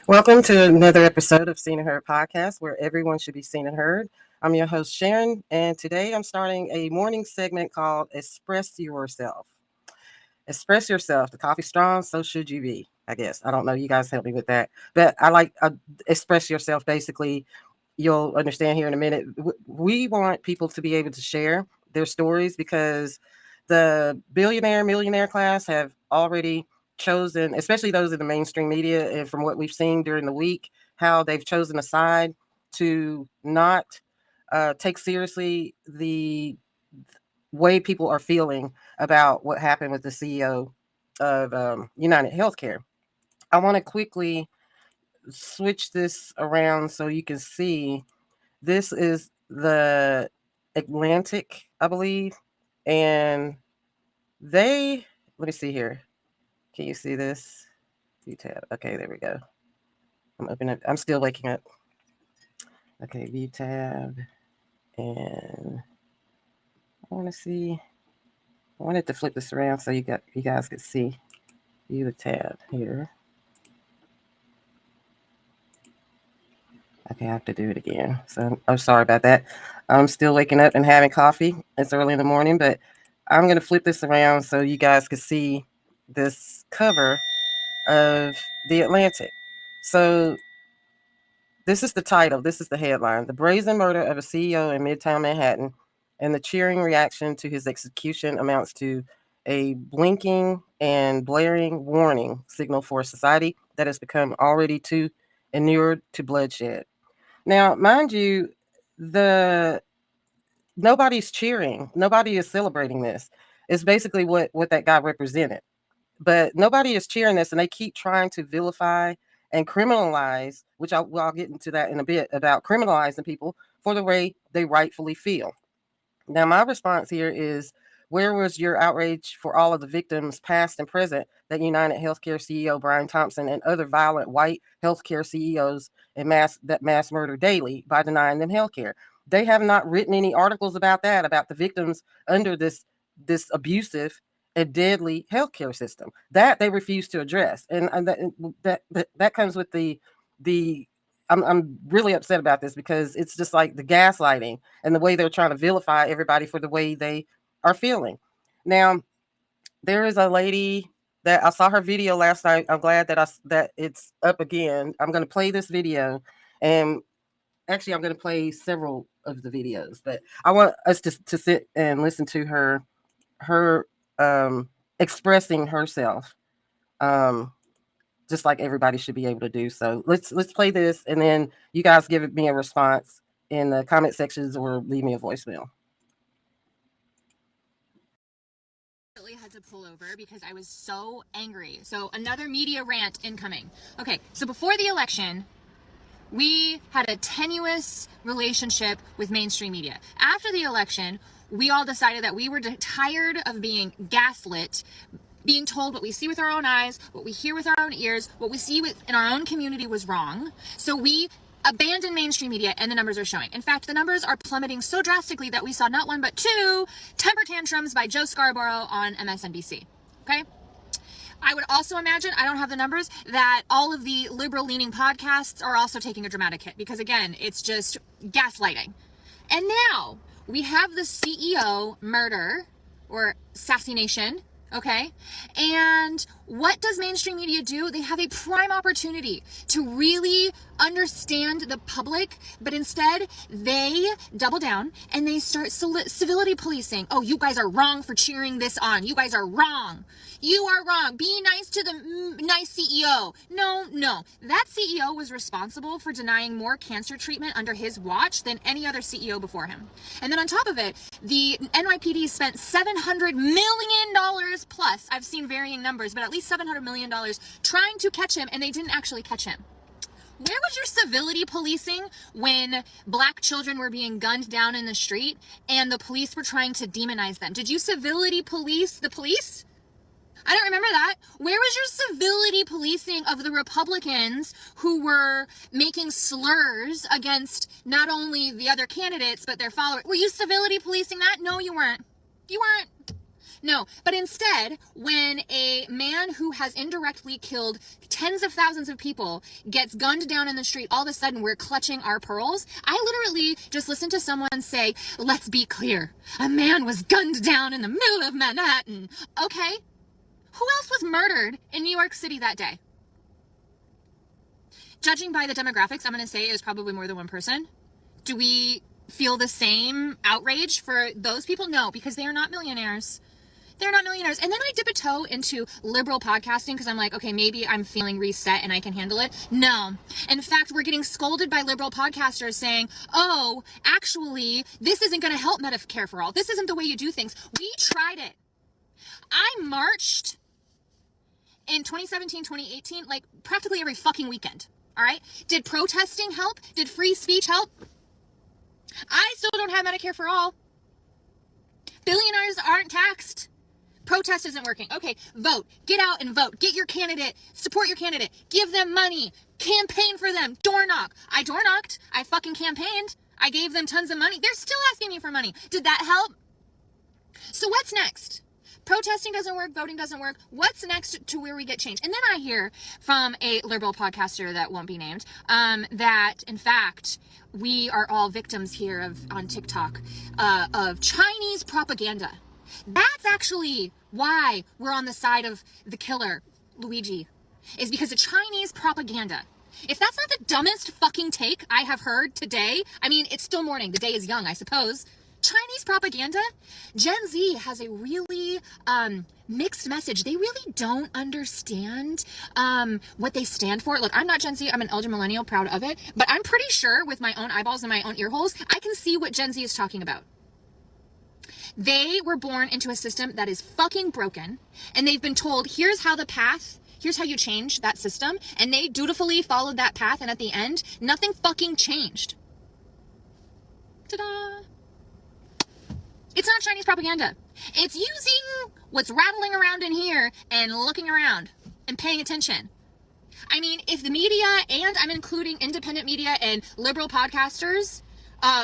Welcome to another episode of Seen and Heard podcast, where everyone should be seen and heard. I'm your host, Sharon, and today I'm starting a morning segment called Express Yourself. Express yourself. The coffee strong, so should you be, I guess. I don't know. You guys help me with that. But I like express yourself. Basically, you'll understand here in a minute. We want people to be able to share their stories because the billionaire, millionaire class have already chosen, especially those in the mainstream media, and from what we've seen during the week, how they've chosen a side to not take seriously the way people are feeling about what happened with the CEO of United Healthcare. I want to quickly switch this around so you can see. This is the Atlantic, I believe, and let me see here. Can you see this? View tab. Okay, there we go. I'm still waking up. Okay, view tab, and I wanted to flip this around so you guys could see. View the tab here. Okay, I have to do it again. So I'm sorry about that. I'm still waking up and having coffee. It's early in the morning, but I'm going to flip this around so you guys can see this cover of the Atlantic. So this is the title. This is the headline. The brazen murder of a CEO in Midtown Manhattan and the cheering reaction to his execution amounts to a blinking and blaring warning signal for a society that has become already too inured to bloodshed. Now, mind you, nobody's cheering. Nobody is celebrating this. It's basically what that guy represented. But nobody is cheering this, and they keep trying to vilify and criminalize, which I'll get into that in a bit, about criminalizing people for the way they rightfully feel. Now, my response here is, where was your outrage for all of the victims, past and present, that United Healthcare CEO Brian Thompson and other violent white healthcare CEOs that mass murder daily by denying them healthcare? They have not written any articles about that, about the victims under this abusive and deadly healthcare system that they refuse to address, and that comes with the I'm really upset about this because it's just like the gaslighting and the way they're trying to vilify everybody for the way they are feeling. Now, there is a lady that I saw her video last night. I'm glad that it's up again. I'm going to play this video, and actually, I'm going to play several of the videos, but I want us to sit and listen to her expressing herself. Just like everybody should be able to do. So let's play this, and then you guys give me a response in the comment sections or leave me a voicemail. I had to pull over because I was so angry. So another media rant incoming. Okay, so before the election, we had a tenuous relationship with mainstream media. After the election, we all decided that we were tired of being gaslit, being told what we see with our own eyes, what we hear with our own ears, what we see in our own community was wrong. So we abandoned mainstream media, and the numbers are showing. In fact, the numbers are plummeting so drastically that we saw not one but two temper tantrums by Joe Scarborough on MSNBC. Okay? I would also imagine, I don't have the numbers, that all of the liberal-leaning podcasts are also taking a dramatic hit because, again, it's just gaslighting. And now we have the CEO murder or assassination. Okay. And what does mainstream media do? They have a prime opportunity to really understand the public, but instead they double down and they start civility policing. Oh, you guys are wrong for cheering this on. You guys are wrong. You are wrong. Be nice to the nice CEO. No. That CEO was responsible for denying more cancer treatment under his watch than any other CEO before him. And then on top of it, the NYPD spent $700 million plus. I've seen varying numbers, but at least $700 million trying to catch him, and they didn't actually catch him. Where was your civility policing when black children were being gunned down in the street and the police were trying to demonize them? Did you civility police the police? I don't remember that. Where was your civility policing of the Republicans who were making slurs against not only the other candidates, but their followers? Were you civility policing that? No, you weren't. You weren't. No, but instead, when a man who has indirectly killed tens of thousands of people gets gunned down in the street, all of a sudden we're clutching our pearls. I literally just listened to someone say, let's be clear, a man was gunned down in the middle of Manhattan. Okay, who else was murdered in New York City that day? Judging by the demographics, I'm going to say it was probably more than one person. Do we feel the same outrage for those people? No, because they are not millionaires. They're not millionaires. And then I dip a toe into liberal podcasting because I'm like, okay, maybe I'm feeling reset and I can handle it. No. In fact, we're getting scolded by liberal podcasters saying, oh, actually, this isn't going to help Medicare for all. This isn't the way you do things. We tried it. I marched in 2017, 2018, like practically every fucking weekend. All right. Did protesting help? Did free speech help? I still don't have Medicare for all. Billionaires aren't taxed. Protest isn't working. Okay, vote. Get out and vote. Get your candidate. Support your candidate. Give them money. Campaign for them. Door knock. I door knocked. I fucking campaigned. I gave them tons of money. They're still asking me for money. Did that help? So what's next? Protesting doesn't work. Voting doesn't work. What's next to where we get change? And then I hear from a liberal podcaster that won't be named that, in fact, we are all victims here on TikTok of Chinese propaganda. That's actually why we're on the side of the killer, Luigi, is because of Chinese propaganda. If that's not the dumbest fucking take I have heard today, I mean, it's still morning. The day is young, I suppose. Chinese propaganda? Gen Z has a really mixed message. They really don't understand what they stand for. Look, I'm not Gen Z. I'm an elder millennial, proud of it. But I'm pretty sure with my own eyeballs and my own ear holes, I can see what Gen Z is talking about. They were born into a system that is fucking broken, and they've been told, here's how you change that system, and they dutifully followed that path, and at the end, nothing fucking changed. Ta-da! It's not Chinese propaganda. It's using what's rattling around in here and looking around and paying attention. I mean, if the media, and I'm including independent media and liberal podcasters,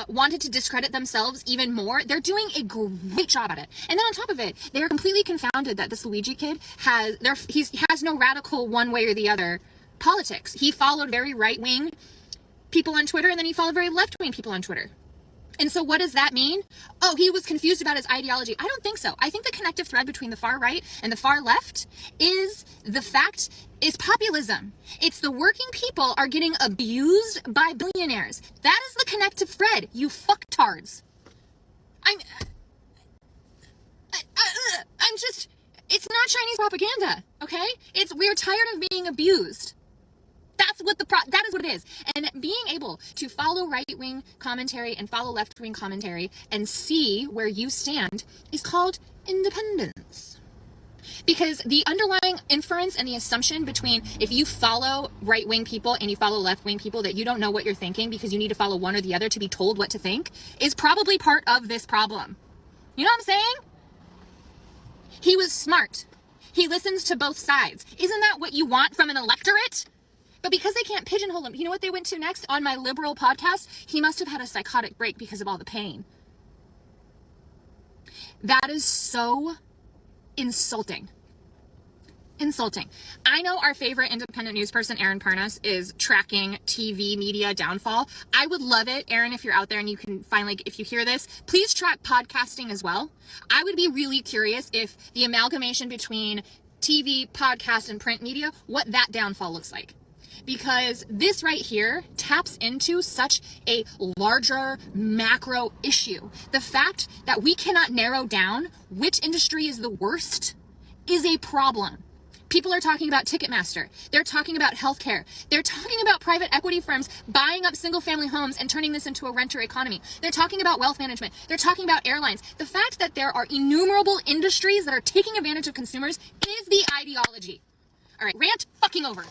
wanted to discredit themselves even more, they're doing a great job at it. And then on top of it, they are completely confounded that this Luigi kid has no radical one way or the other politics. He followed very right-wing people on Twitter, and then he followed very left-wing people on Twitter. And so what does that mean? Oh, he was confused about his ideology. I don't think so. I think the connective thread between the far right and the far left is populism. It's the working people are getting abused by billionaires. That is the connective thread, you fucktards. It's not Chinese propaganda, okay? We're tired of being abused. That is what it is. And being able to follow right-wing commentary and follow left-wing commentary and see where you stand is called independence. Because the underlying inference and the assumption between if you follow right-wing people and you follow left-wing people that you don't know what you're thinking because you need to follow one or the other to be told what to think is probably part of this problem. You know what I'm saying? He was smart. He listens to both sides. Isn't that what you want from an electorate? But because they can't pigeonhole him, you know what they went to next on my liberal podcast? He must have had a psychotic break because of all the pain. That is so insulting. Insulting. I know our favorite independent news person, Aaron Parnas, is tracking TV media downfall. I would love it, Aaron, if you're out there and you can finally, if you hear this, please track podcasting as well. I would be really curious if the amalgamation between TV, podcast, and print media, what that downfall looks like. Because this right here taps into such a larger macro issue. The fact that we cannot narrow down which industry is the worst is a problem. People are talking about Ticketmaster. They're talking about healthcare. They're talking about private equity firms buying up single-family homes and turning this into a renter economy. They're talking about wealth management. They're talking about airlines. The fact that there are innumerable industries that are taking advantage of consumers is the ideology. All right, rant fucking over.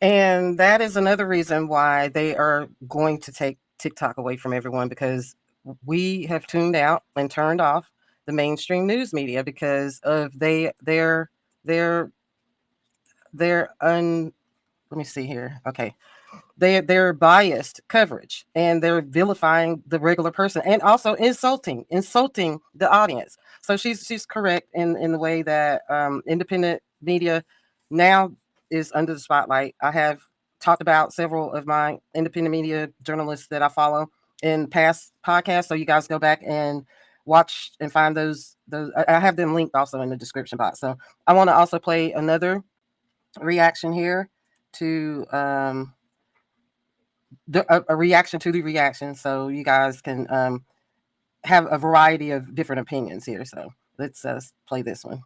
And that is another reason why they are going to take TikTok away from everyone, because we have tuned out and turned off the mainstream news media because of let me see here. Okay. They're biased coverage, and they're vilifying the regular person, and also insulting the audience. So she's correct in the way that independent media now is under the spotlight. I have talked about several of my independent media journalists that I follow in past podcasts, so you guys go back and watch and find those. I have them linked also in the description box. So I want to also play another reaction here to a reaction to the reaction, so you guys can have a variety of different opinions here. So let's play this one.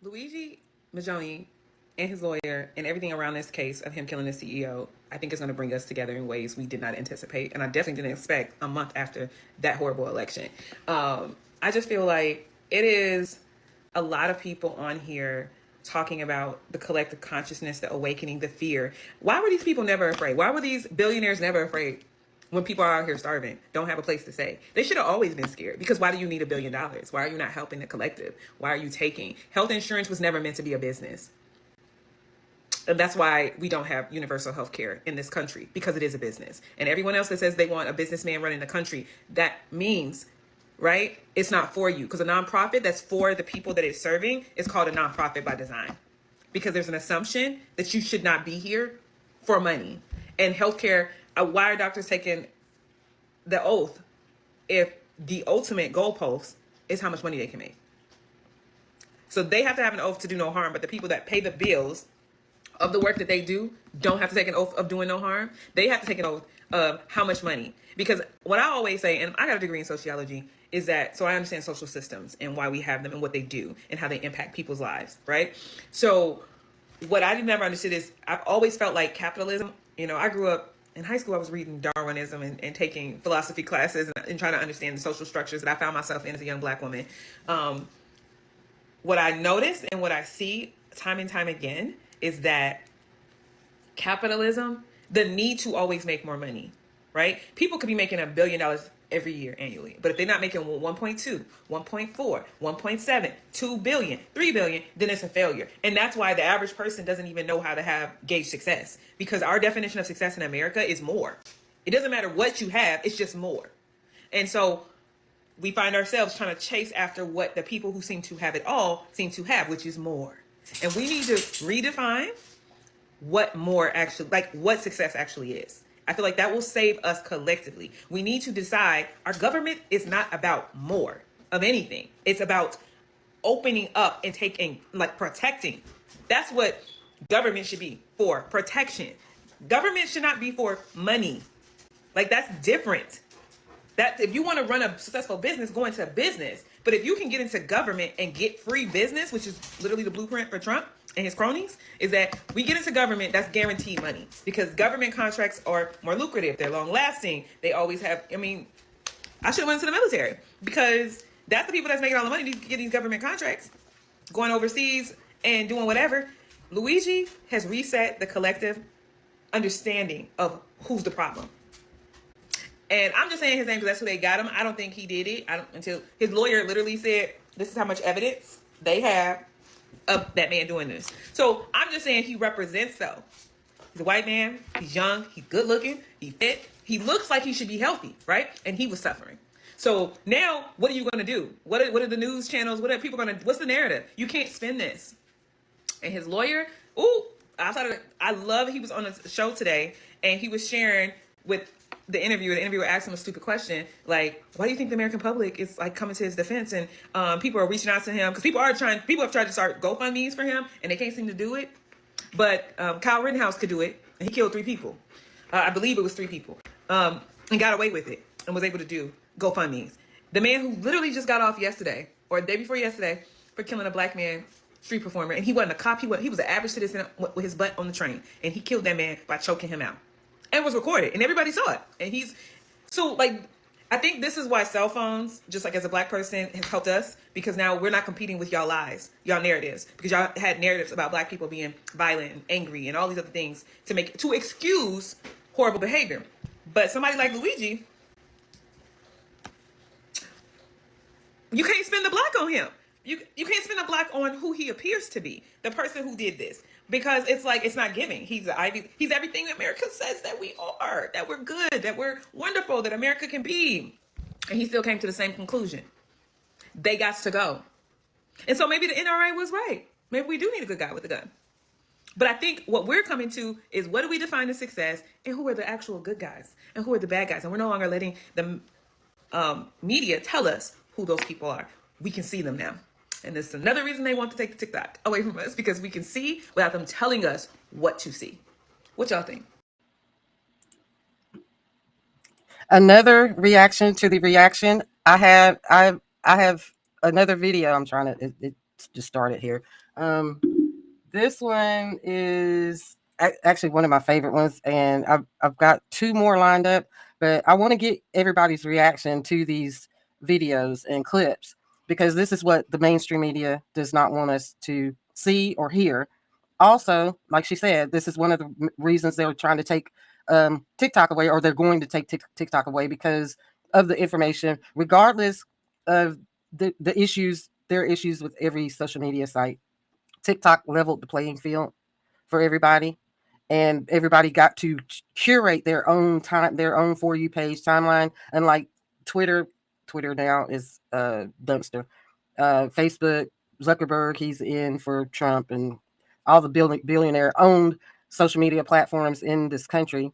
Luigi Mangione and his lawyer and everything around this case of him killing the CEO, I think is going to bring us together in ways we did not anticipate. And I definitely didn't expect a month after that horrible election. I just feel like it is a lot of people on here talking about the collective consciousness, the awakening, the fear. Why were these people never afraid? Why were these billionaires never afraid when people are out here starving, don't have a place to stay? They should have always been scared, because why do you need $1 billion? Why are you not helping the collective? Why are you taking? Health insurance was never meant to be a business. And that's why we don't have universal health care in this country, because it is a business. And everyone else that says they want a businessman running the country, that means, right, it's not for you. Because a nonprofit that's for the people that it's serving is called a nonprofit by design. Because there's an assumption that you should not be here for money. And healthcare, why are doctors taking the oath if the ultimate goalpost is how much money they can make? So they have to have an oath to do no harm, but the people that pay the bills of the work that they do don't have to take an oath of doing no harm. They have to take an oath of how much money. Because what I always say, and I got a degree in sociology, is that, so I understand social systems and why we have them and what they do and how they impact people's lives, right? So what I never understood is, I've always felt like capitalism, I grew up in high school, I was reading Darwinism and taking philosophy classes and trying to understand the social structures that I found myself in as a young Black woman. What I noticed and what I see time and time again is that capitalism, the need to always make more money, right? People could be making $1 billion every year annually, but if they're not making 1.2, 1.4, 1.7, 2 billion, 3 billion, then it's a failure. And that's why the average person doesn't even know how to gauge success, because our definition of success in America is more. It doesn't matter what you have, it's just more. And so we find ourselves trying to chase after what the people who seem to have it all seem to have, which is more. And we need to redefine what more actually, like what success actually is. I feel like that will save us collectively. We need to decide our government is not about more of anything. It's about opening up and taking, like protecting. That's what government should be for, protection. Government should not be for money. Like, that's different. That if you want to run a successful business, go into business. But if you can get into government and get free business, which is literally the blueprint for Trump and his cronies, is that we get into government, that's guaranteed money, because government contracts are more lucrative. They're long lasting. They always have, I should have went into the military, because that's the people that's making all the money to get these government contracts, going overseas and doing whatever. Luigi has reset the collective understanding of who's the problem. And I'm just saying his name because that's who they got him. I don't think he did it. Until his lawyer literally said, this is how much evidence they have of that man doing this. So I'm just saying he represents, though. He's a white man. He's young. He's good looking. He's fit. He looks like he should be healthy, right? And he was suffering. So now what are you going to do? What are the news channels? What are people going to, what's the narrative? You can't spin this. And his lawyer, I love, he was on a show today and he was sharing with the interviewer asked him a stupid question, like, why do you think the American public is like coming to his defense? And people are reaching out to him because people have tried to start GoFundMes for him and they can't seem to do it. But Kyle Rittenhouse could do it, and he killed 3 people. I believe it was 3 people, and got away with it and was able to do GoFundMes. The man who literally just got off yesterday or the day before yesterday for killing a Black man, street performer, and he wasn't a cop. He was an average citizen with his butt on the train, and he killed that man by choking him out. And was recorded, and everybody saw it. And I think this is why cell phones, just like as a Black person, has helped us, because now we're not competing with y'all lies, y'all narratives, because y'all had narratives about Black people being violent and angry and all these other things to excuse horrible behavior. But somebody like Luigi, you can't spin the block on him. You can't spend a block on who he appears to be, the person who did this, because it's like it's not giving. He's everything America says that we are, that we're good, that we're wonderful, that America can be, and he still came to the same conclusion. They got to go, and so maybe the NRA was right. Maybe we do need a good guy with a gun. But I think what we're coming to is what do we define as success, and who are the actual good guys, and who are the bad guys, and we're no longer letting the media tell us who those people are. We can see them now. And this is another reason they want to take the TikTok away from us, because we can see without them telling us what to see. What y'all think? Another reaction to the reaction. I have another video. I'm trying to. It just started here. This one is actually one of my favorite ones, and I've got two more lined up. But I want to get everybody's reaction to these videos and clips, because this is what the mainstream media does not want us to see or hear. Also, like she said, this is one of the reasons they're trying to take TikTok away, or they're going to take TikTok away, because of the information, regardless of the issues. There are issues with every social media site. TikTok leveled the playing field for everybody, and everybody got to curate their own time, their own For You page timeline. Unlike Twitter now is dumpster. Facebook, Zuckerberg, he's in for Trump, and all the billionaire owned social media platforms in this country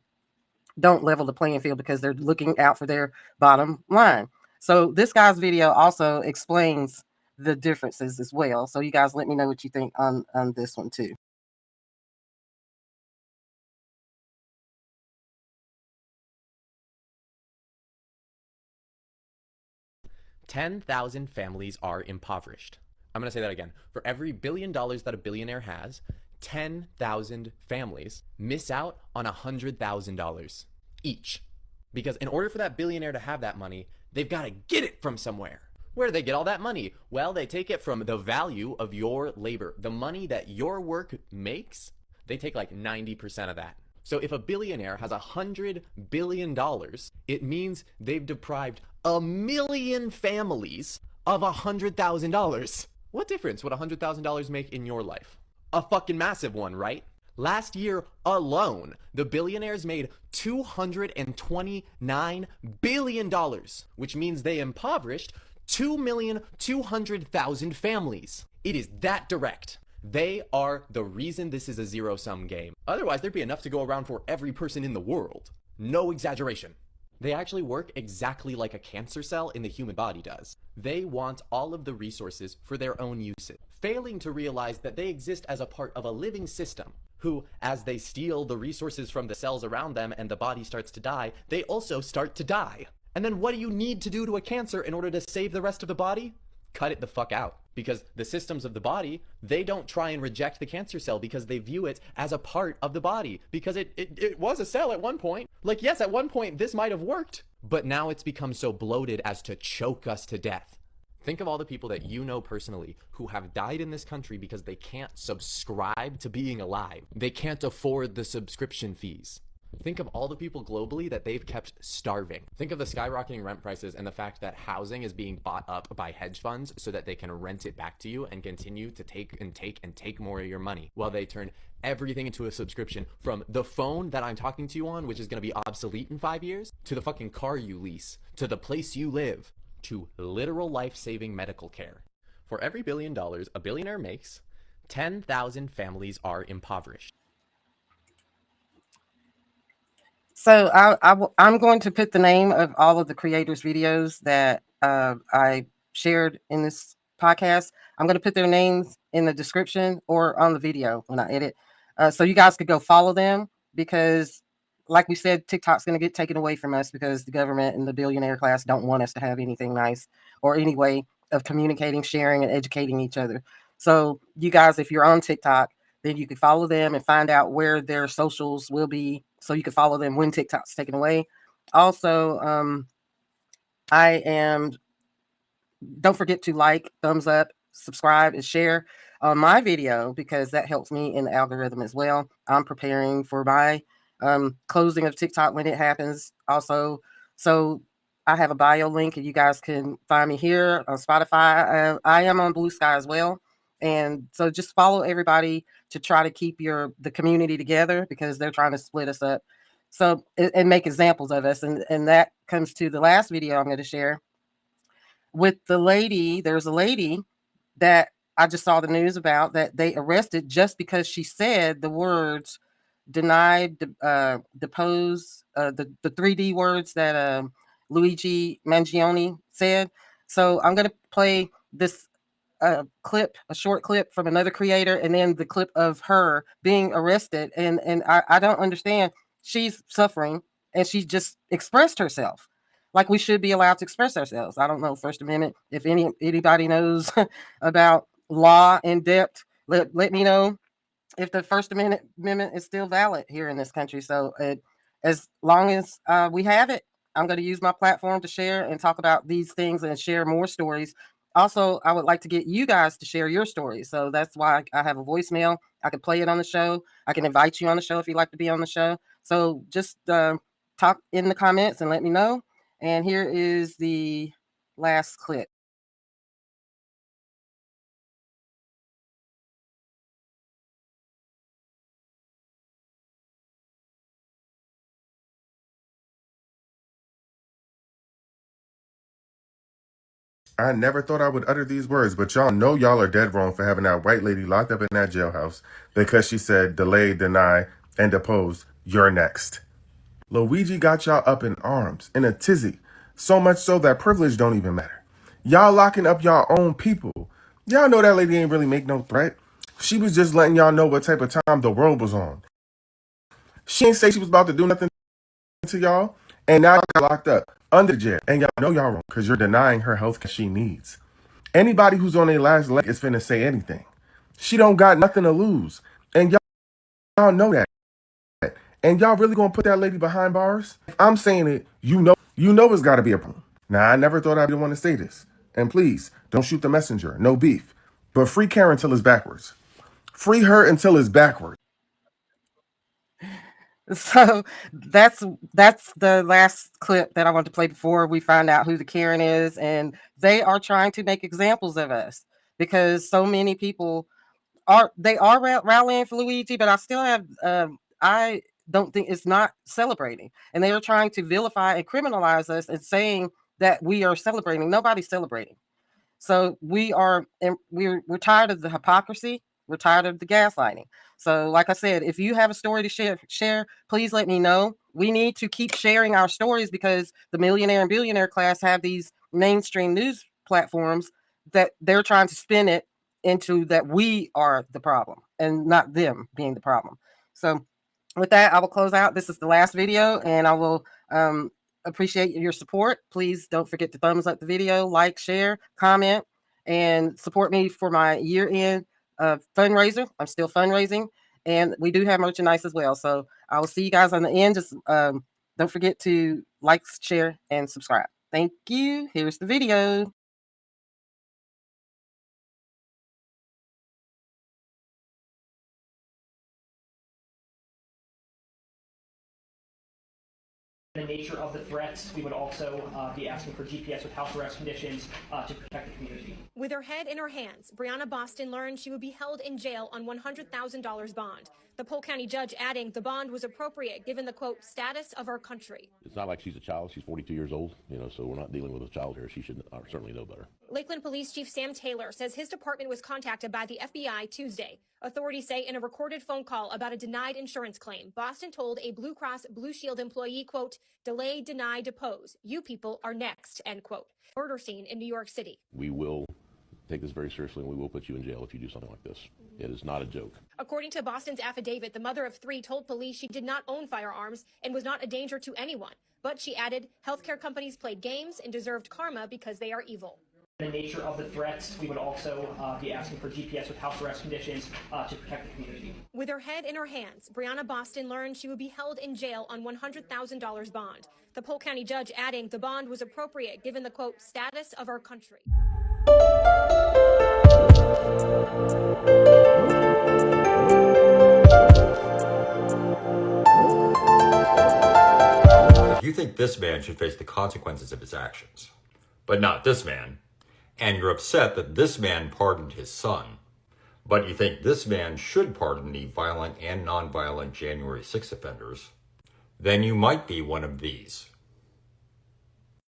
don't level the playing field because they're looking out for their bottom line. So this guy's video also explains the differences as well. So you guys let me know what you think on this one too. $10,000 families are impoverished. I'm going to say that again. For every $1 billion that a billionaire has, 10,000 families miss out on $100,000 each. Because in order for that billionaire to have that money, they've got to get it from somewhere. Where do they get all that money? Well, they take it from the value of your labor. The money that your work makes, they take like 90% of that. So if a billionaire has $100 billion, it means they've deprived 1 million families of $100,000. What difference would $100,000 make in your life? A fucking massive one, right? Last year alone, the billionaires made $229 billion, which means they impoverished 2,200,000 families. It is that direct. They are the reason this is a zero-sum game. Otherwise, there'd be enough to go around for every person in the world. No exaggeration. They actually work exactly like a cancer cell in the human body does. They want all of the resources for their own usage, failing to realize that they exist as a part of a living system, who, as they steal the resources from the cells around them and the body starts to die, they also start to die. And then what do you need to do to a cancer in order to save the rest of the body? Cut it the fuck out. Because the systems of the body, they don't try and reject the cancer cell because they view it as a part of the body. Because it was a cell at one point. Like, yes, at one point this might have worked. But now it's become so bloated as to choke us to death. Think of all the people that you know personally who have died in this country because they can't subscribe to being alive. They can't afford the subscription fees. Think of all the people globally that they've kept starving. Think of the skyrocketing rent prices and the fact that housing is being bought up by hedge funds so that they can rent it back to you and continue to take more of your money while they turn everything into a subscription, from the phone that I'm talking to you on, which is going to be obsolete in 5 years, to the fucking car you lease, to the place you live, to literal life-saving medical care. For every $1 billion a billionaire makes, 10,000 families are impoverished. So I'm going to put the name of all of the creators' videos that I shared in this podcast. I'm going to put their names in the description or on the video when I edit. So you guys could go follow them, because like we said, TikTok's going to get taken away from us because the government and the billionaire class don't want us to have anything nice or any way of communicating, sharing, and educating each other. So you guys, if you're on TikTok, then you can follow them and find out where their socials will be, so you can follow them when TikTok's taken away. Also, don't forget to like, thumbs up, subscribe, and share on my video, because that helps me in the algorithm as well. I'm preparing for my closing of TikTok when it happens also. So I have a bio link, and you guys can find me here on Spotify. I am on Blue Sky as well. And so just follow everybody to try to keep the community together, because they're trying to split us up. So and make examples of us. And that comes to the last video I'm going to share with the lady. There's a lady that I just saw the news about that they arrested just because she said the words denied, depose, the 3D words that Luigi Mangione said. So I'm going to play this a short clip from another creator, and then the clip of her being arrested. And I don't understand. She's suffering, and she just expressed herself like we should be allowed to express ourselves. I don't know First Amendment. If anybody knows about law in depth, let me know if the First Amendment is still valid here in this country. So as long as we have it, I'm going to use my platform to share and talk about these things and share more stories. Also, I would like to get you guys to share your stories. So that's why I have a voicemail. I can play it on the show. I can invite you on the show if you'd like to be on the show. So just talk in the comments and let me know. And here is the last clip. I never thought I would utter these words, but y'all know y'all are dead wrong for having that white lady locked up in that jailhouse because she said delay, deny, and depose. You're next. Luigi got y'all up in arms, in a tizzy, so much so that privilege don't even matter. Y'all locking up y'all own people. Y'all know that lady ain't really make no threat. She was just letting y'all know what type of time the world was on. She ain't say she was about to do nothing to y'all, and now y'all got locked up under jail, and y'all know y'all wrong because you're denying her health care she needs. Anybody who's on their last leg is finna say anything. She don't got nothing to lose, and y'all know that. And y'all really gonna put that lady behind bars? If I'm saying it, you know it's gotta be a problem. Now, I never thought I'd want to say this. And please, don't shoot the messenger. No beef. But free Karen until it's backwards. Free her until it's backwards. So that's the last clip that I want to play before we find out who the Karen is. And they are trying to make examples of us because so many people are rallying for Luigi, but I still have I don't think it's not celebrating, and they are trying to vilify and criminalize us and saying that we are celebrating. Nobody's celebrating. So we're tired of the hypocrisy. We're tired of the gaslighting. So, like I said, if you have a story to share, please let me know. We need to keep sharing our stories because the millionaire and billionaire class have these mainstream news platforms that they're trying to spin it into that we are the problem and not them being the problem. So, with that, I will close out. This is the last video, and I will appreciate your support. Please don't forget to thumbs up the video, like, share, comment, and support me for my year-end fundraiser. I'm still fundraising, and we do have merchandise as well. So I will see you guys on the end. Just don't forget to like, share, and subscribe. Thank you. Here's the video. The nature of the threats, we would also be asking for GPS with house arrest conditions to protect the community. With her head in her hands, Brianna Boston learned she would be held in jail on $100,000 bond. The Polk County judge adding the bond was appropriate given the, quote, status of our country. It's not like she's a child. She's 42 years old, so we're not dealing with a child here. She should certainly know better. Lakeland Police Chief Sam Taylor says his department was contacted by the FBI Tuesday. Authorities say in a recorded phone call about a denied insurance claim, Boston told a Blue Cross Blue Shield employee, quote, delay, deny, depose. You people are next, end quote. Murder scene in New York City. We will take this very seriously, and we will put you in jail if you do something like this. It is not a joke. According to Boston's affidavit, the mother of three told police she did not own firearms and was not a danger to anyone. But she added, healthcare companies played games and deserved karma because they are evil. The nature of the threats, we would also be asking for GPS with house arrest conditions to protect the community. With her head in her hands, Brianna Boston learned she would be held in jail on $100,000 bond. The Polk County judge adding the bond was appropriate given the, quote, status of our country. think this man should face the consequences of his actions, but not this man, and you're upset that this man pardoned his son, but you think this man should pardon the violent and nonviolent January 6 offenders, then you might be one of these.